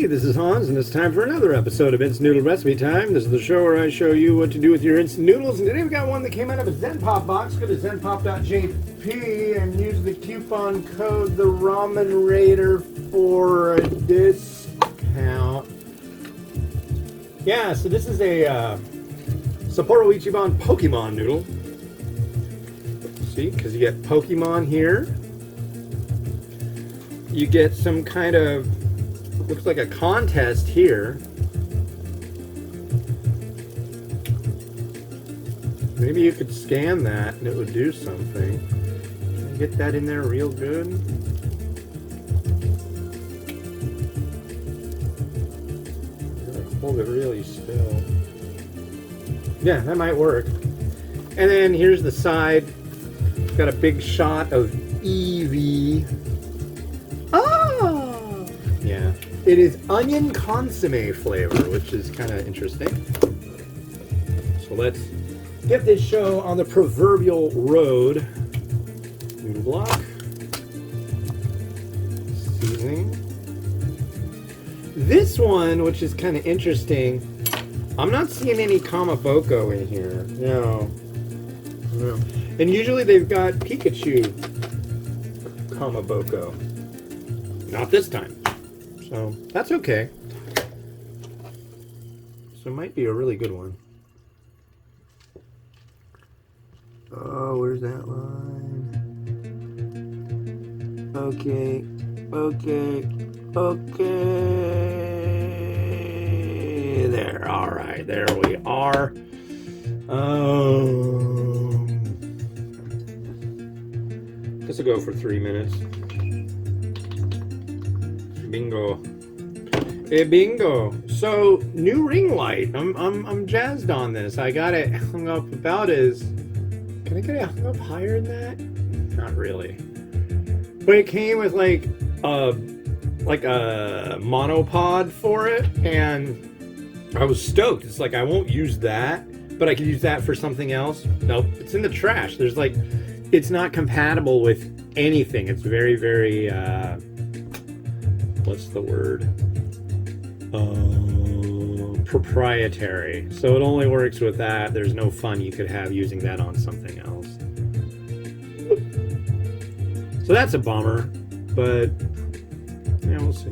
Hey, this is Hans, and it's time for another episode of Instant Noodle Recipe Time. This is the show where I show you what to do with your instant noodles, and today we've got one that came out of a Zen Pop box. Go to zenpop.jp and use the coupon code the Ramen Raider for a discount. Yeah, so this is a Sapporo Ichiban Pokémon noodle. See, because you get Pokemon here. You get some kind of, looks like a contest here. Maybe you could scan that and it would do something. Can I get that in there real good? Hold it really still. Yeah, that might work. And then here's the side. It's got a big shot of Eevee. Oh! Yeah. It is onion consomme flavor, which is kind of interesting. So let's get this show on the proverbial road. Noodle block. Seasoning. This one, which is kind of interesting, I'm not seeing any Kamaboko in here. No. No. And usually they've got Pikachu Kamaboko. Not this time. So that's okay. So it might be a really good one. Oh, where's that line? Okay. There. All right. There we are. This will go for 3 minutes. Bingo. Hey, bingo. So, new ring light. I'm jazzed on this. I got it hung up about as... Can I get it hung up higher than that? Not really. But it came with like a monopod for it, and I was stoked. It's like, I won't use that, but I could use that for something else. Nope, it's in the trash. There's like, it's not compatible with anything. It's very, very, what's the word? Proprietary. So it only works with that. There's no fun you could have using that on something else. So that's a bummer, but yeah, we'll see.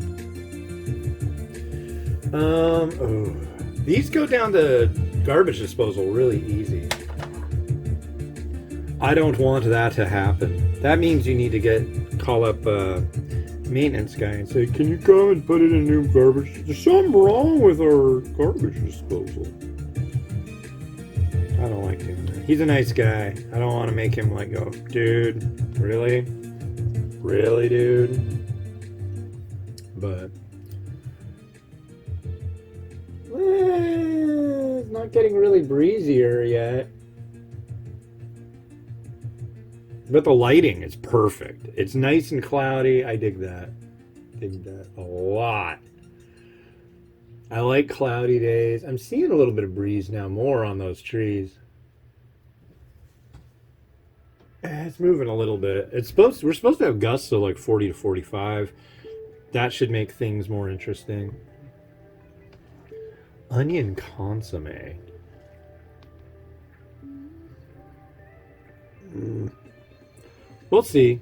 These go down to garbage disposal really easy. I don't want that to happen. That means you need to call up a maintenance guy and say, can you come and put it in new garbage? There's something wrong with our garbage disposal. I don't like doing that. He's a nice guy. I don't want to make him like go, dude, really? Really, dude? But it's not getting really breezier yet. But the lighting is perfect. It's nice and cloudy. I dig that. Dig that a lot. I like cloudy days. I'm seeing a little bit of breeze now, more on those trees. It's moving a little bit. We're supposed to have gusts of like 40 to 45. That should make things more interesting. Onion consomme. We'll see.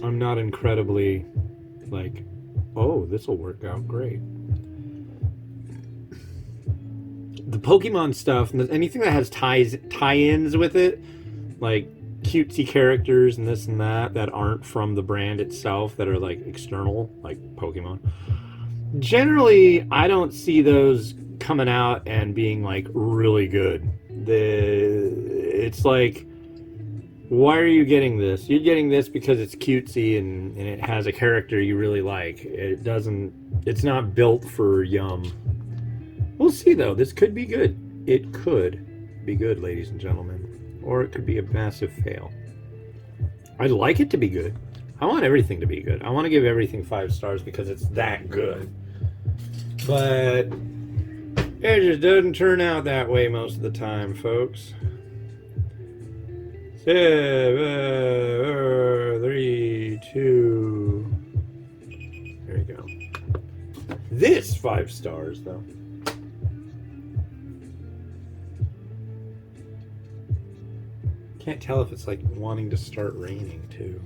I'm not incredibly like, oh, this will work out great. The Pokemon stuff, anything that has tie-ins with it, like cutesy characters and this and that aren't from the brand itself, that are like external, like Pokemon. Generally, I don't see those coming out and being like really good. It's like, why are you getting this? You're getting this because it's cutesy and it has a character you really like. It's not built for yum. We'll see though. This could be good. It could be good, ladies and gentlemen. Or it could be a massive fail. I'd like it to be good. I want everything to be good. I want to give everything 5 stars because it's that good. But it just doesn't turn out that way most of the time, folks. 7, 3, 2. There you go. this 5 stars, though. Can't tell if it's like wanting to start raining too.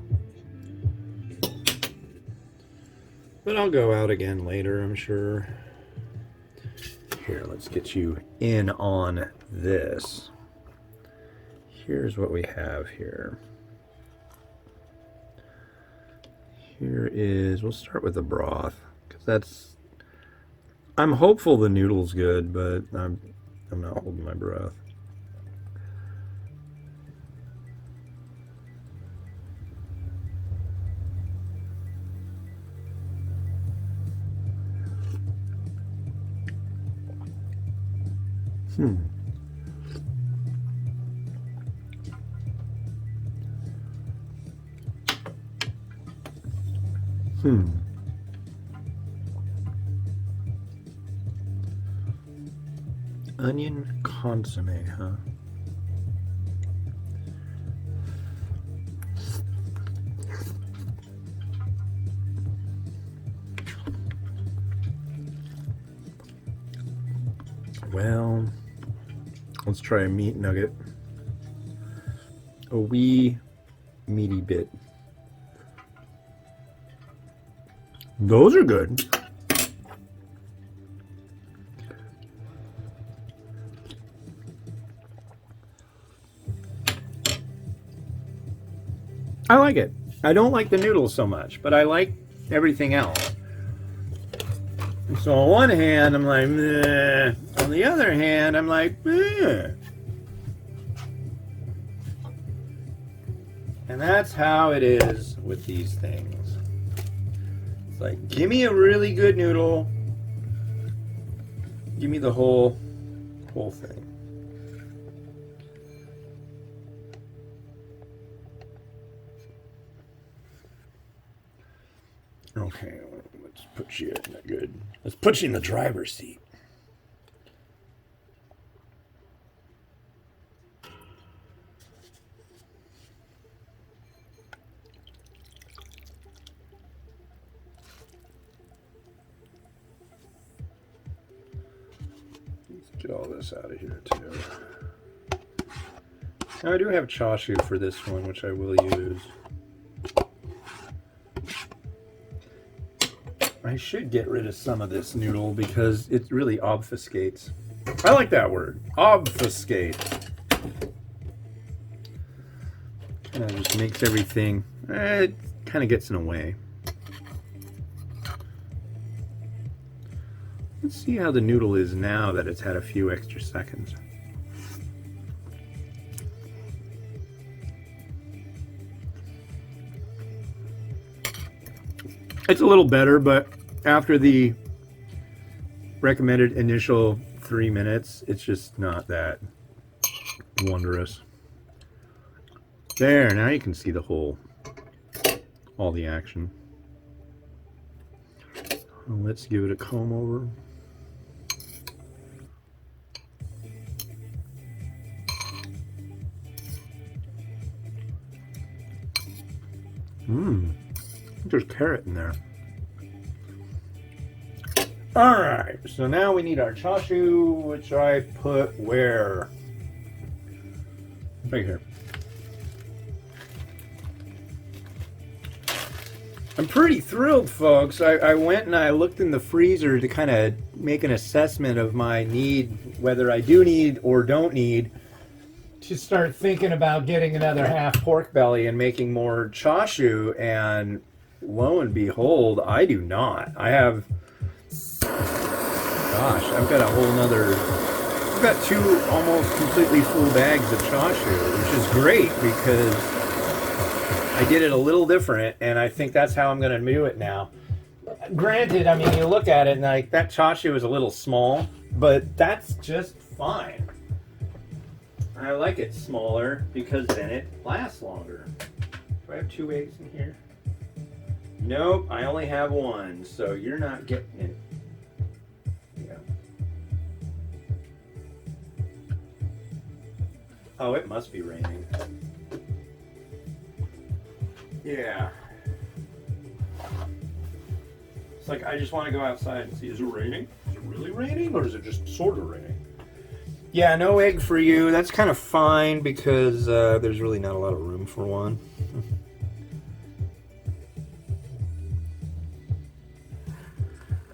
But I'll go out again later, I'm sure. Here, let's get you in on this. Here's what we have here. Here is, we'll start with the broth, because that's, I'm hopeful the noodle's good, but I'm not holding my breath. Onion consommé, huh? Well, let's try a meat nugget. A wee meaty bit. Those are good. I like it. I don't like the noodles so much, but I like everything else. So on one hand, I'm like, meh. On the other hand, I'm like, meh. And that's how it is with these things. It's like, give me a really good noodle. Give me the whole thing. Okay, let's put you in a good. Let's put you in the driver's seat. Let's get all this out of here too. Now I do have chashu for this one, which I will use. I should get rid of some of this noodle because it really obfuscates. I like that word. Obfuscate. Kind of just makes everything, it kind of gets in the way. Let's see how the noodle is now that it's had a few extra seconds. It's a little better, but after the recommended initial 3 minutes, it's just not that wondrous. There, now you can see the whole, all the action. Let's give it a comb over. There's carrot in there. Alright, so now we need our chashu, which I put where? Right here. I'm pretty thrilled, folks. I went and I looked in the freezer to kind of make an assessment of my need, whether I do need or don't need to start thinking about getting another half pork belly and making more chashu, and lo and behold, I do not. I have, gosh, I've got a whole nother, I've got 2 almost completely full bags of chashu, which is great because I did it a little different, and I think that's how I'm going to do it now. Granted, I mean, you look at it and like that chashu is a little small, but that's just fine. I like it smaller because then it lasts longer. Do I have 2 eggs in here? Nope, I only have 1, so you're not getting it. Yeah. Oh, it must be raining. Yeah. It's like, I just want to go outside and see, is it raining? Is it really raining, or is it just sort of raining? Yeah, no egg for you. That's kind of fine because there's really not a lot of room for one.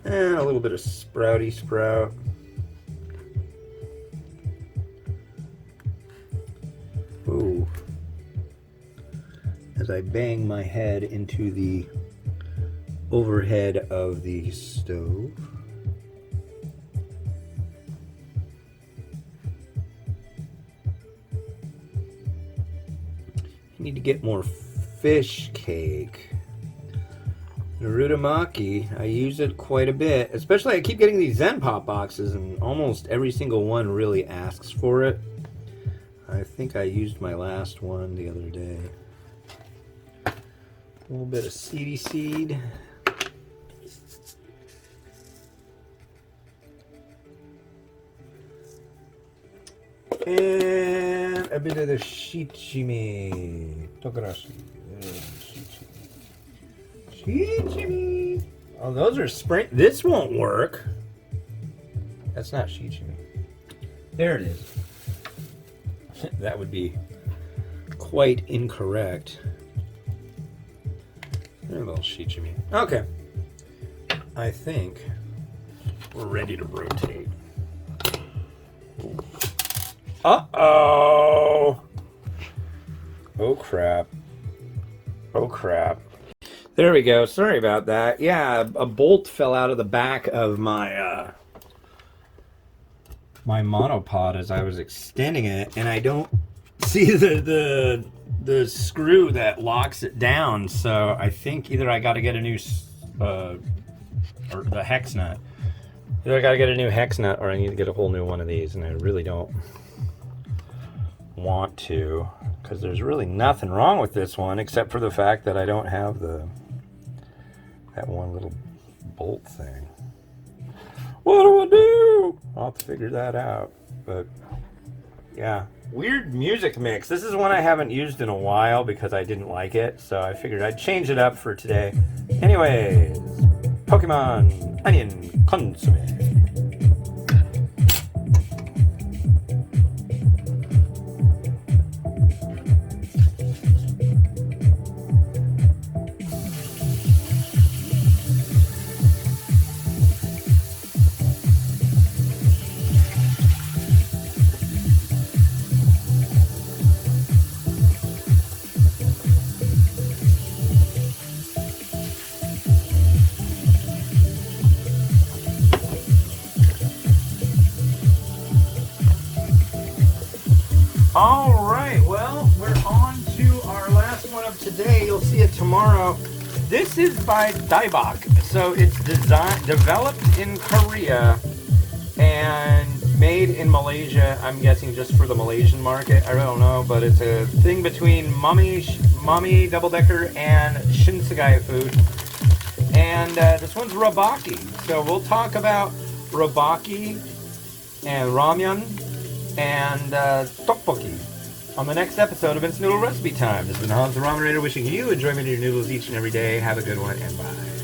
And a little bit of sprouty sprout. Ooh. As I bang my head into the overhead of the stove. I need to get more fish cake. Narutomaki, I use it quite a bit. Especially, I keep getting these Zen Pop boxes, and almost every single one really asks for it. I think I used my last one the other day. A little bit of seedy seed. And a bit of the shichimi. Tokarashi. Shichimi. Oh, those are spring. This won't work. That's not shichimi. There it is. That would be quite incorrect. A little shichimi. Okay. I think we're ready to rotate. Uh-oh. Oh, crap. Oh, crap. There we go. Sorry about that. Yeah, a bolt fell out of the back of my my monopod as I was extending it, and I don't see the screw that locks it down. So I think either I got to get a new or the hex nut. Either I got to get a new hex nut, or I need to get a whole new one of these, and I really don't want to, because there's really nothing wrong with this one except for the fact that I don't have that one little bolt thing. What do I do? I'll have to figure that out. But yeah, weird music mix. This is one I haven't used in a while because I didn't like it, so I figured I'd change it up for today. Anyways, Pokemon Onion Consommé. All right, well, we're on to our last one of today. You'll see it tomorrow. This is by Daibak. So it's developed in Korea and made in Malaysia. I'm guessing just for the Malaysian market. I don't know, but it's a thing between Mommy Double Decker and Shinsegai food. And this one's Rabaki. So we'll talk about Rabaki and Ramyun and tteokbokki on the next episode of Instant Noodle Recipe Time. This has been Hans the Ramen Raider wishing you enjoyment of your noodles each and every day. Have a good one, and bye.